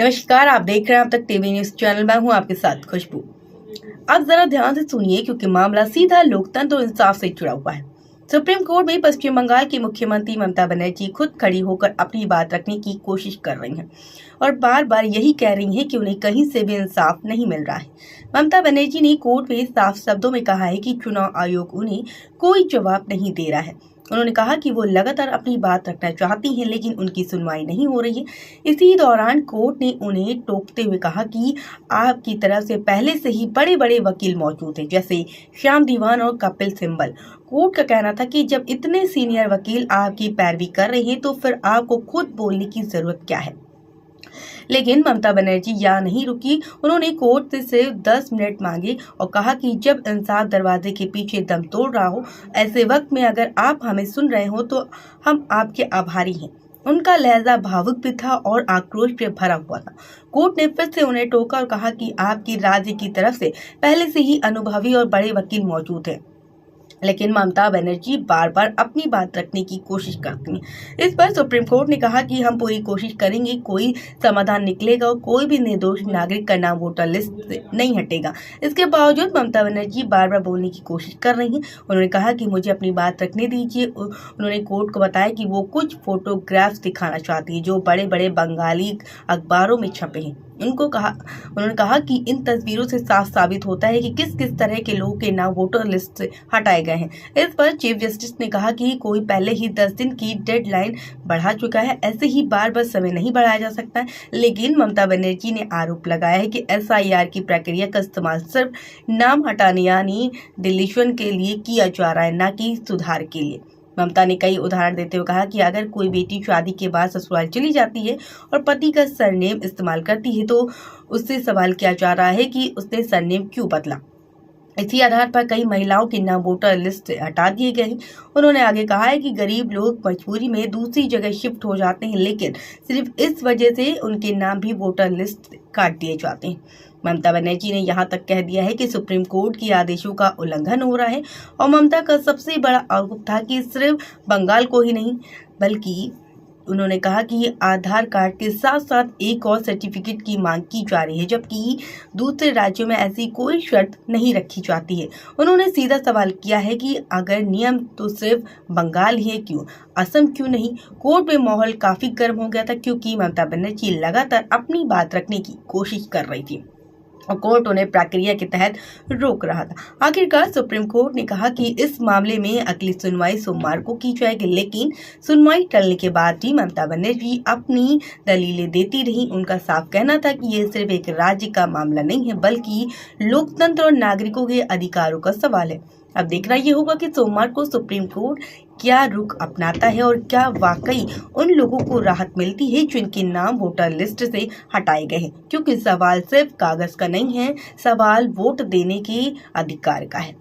नमस्कार, आप देख रहे हैं अब तक टीवी न्यूज चैनल। मैं हूं आपके साथ खुशबू। अब जरा ध्यान से सुनिए क्योंकि मामला सीधा लोकतंत्र और इंसाफ से जुड़ा हुआ है। सुप्रीम कोर्ट में पश्चिम बंगाल की मुख्यमंत्री ममता बनर्जी खुद खड़ी होकर अपनी बात रखने की कोशिश कर रही हैं और बार बार यही कह रही हैं कि उन्हें कहीं से भी इंसाफ नहीं मिल रहा है। ममता बनर्जी ने कोर्ट में साफ शब्दों में कहा है कि चुनाव आयोग उन्हें कोई जवाब नहीं दे रहा है। उन्होंने कहा कि वो लगातार अपनी बात रखना चाहती हैं लेकिन उनकी सुनवाई नहीं हो रही है। इसी दौरान कोर्ट ने उन्हें टोकते हुए कहा कि आपकी तरफ से पहले से ही बड़े बड़े वकील मौजूद हैं, जैसे श्याम दीवान और कपिल सिब्बल। कोर्ट का कहना था कि जब इतने सीनियर वकील आपकी पैरवी कर रहे हैं तो फिर आपको खुद बोलने की जरूरत क्या है। लेकिन ममता बनर्जी यहाँ नहीं रुकी। उन्होंने कोर्ट से सिर्फ 10 मिनट मांगे और कहा कि जब इंसाफ दरवाजे के पीछे दम तोड़ रहा हो, ऐसे वक्त में अगर आप हमें सुन रहे हो तो हम आपके आभारी हैं। उनका लहजा भावुक भी था और आक्रोश से भरा हुआ था। कोर्ट ने फिर से उन्हें टोका और कहा कि आपकी राज्य की तरफ से पहले से ही अनुभवी और बड़े वकील मौजूद हैं। लेकिन ममता बनर्जी बार बार अपनी बात रखने की कोशिश करती हैं। इस पर सुप्रीम कोर्ट ने कहा कि हम पूरी कोशिश करेंगे, कोई समाधान निकलेगा और कोई भी निर्दोष नागरिक का नाम वोटर लिस्ट से नहीं हटेगा। इसके बावजूद ममता बनर्जी बार बार बोलने की कोशिश कर रही हैं। उन्होंने कहा कि मुझे अपनी बात रखने दीजिए। उन्होंने कोर्ट को बताया कि वो कुछ फोटोग्राफ्स दिखाना चाहती है जो बड़े बड़े बंगाली अखबारों में छपे हैं। उन्होंने कहा कि इन तस्वीरों से साफ साबित होता है कि किस किस तरह के लोगों के नाम वोटर लिस्ट से हटाए गए हैं। इस पर चीफ जस्टिस ने कहा कि कोई पहले ही 10 दिन की डेडलाइन बढ़ा चुका है, ऐसे ही बार बार समय नहीं बढ़ाया जा सकता है। लेकिन ममता बनर्जी ने आरोप लगाया है कि SIR की प्रक्रिया का इस्तेमाल सिर्फ नाम हटाने यानी डिलीशन के लिए किया जा रहा है, न कि सुधार के लिए। ममता ने कई उदाहरण देते हुए कहा कि अगर कोई बेटी शादी के बाद ससुराल चली जाती है और पति का सरनेम इस्तेमाल करती है तो उससे सवाल किया जा रहा है कि उसने सरनेम क्यों बदला। इसी आधार पर कई महिलाओं के नाम वोटर लिस्ट से हटा दिए गए हैं। उन्होंने आगे कहा है कि गरीब लोग मजबूरी में दूसरी जगह शिफ्ट हो जाते हैं, लेकिन सिर्फ इस वजह से उनके नाम भी वोटर लिस्ट से काट दिए जाते हैं। ममता बनर्जी ने यहाँ तक कह दिया है कि सुप्रीम कोर्ट के आदेशों का उल्लंघन हो रहा है और ममता का सबसे बड़ा आरोप था कि सिर्फ बंगाल को ही नहीं बल्कि उन्होंने कहा कि आधार कार्ड के साथ साथ एक और सर्टिफिकेट की मांग की जा रही है, जबकि दूसरे राज्यों में ऐसी कोई शर्त नहीं रखी जाती है। उन्होंने सीधा सवाल किया है कि अगर नियम तो सिर्फ बंगाल ही है, क्यों असम क्यों नहीं। कोर्ट में माहौल काफी गर्म हो गया था क्योंकि ममता बनर्जी लगातार अपनी बात रखने की कोशिश कर रही थी और कोर्ट उन्हें प्रक्रिया के तहत रोक रहा था। आखिरकार सुप्रीम कोर्ट ने कहा कि इस मामले में अगली सुनवाई सोमवार को की जाएगी, लेकिन सुनवाई टलने के बाद भी ममता बनर्जी अपनी दलीलें देती रही। उनका साफ कहना था कि ये सिर्फ एक राज्य का मामला नहीं है बल्कि लोकतंत्र और नागरिकों के अधिकारों का सवाल है। अब देखना ये होगा कि सोमवार को सुप्रीम कोर्ट क्या रुख अपनाता है और क्या वाकई उन लोगों को राहत मिलती है जिनके नाम वोटर लिस्ट से हटाए गए हैं, क्योंकि सवाल सिर्फ कागज का नहीं है, सवाल वोट देने के अधिकार का है।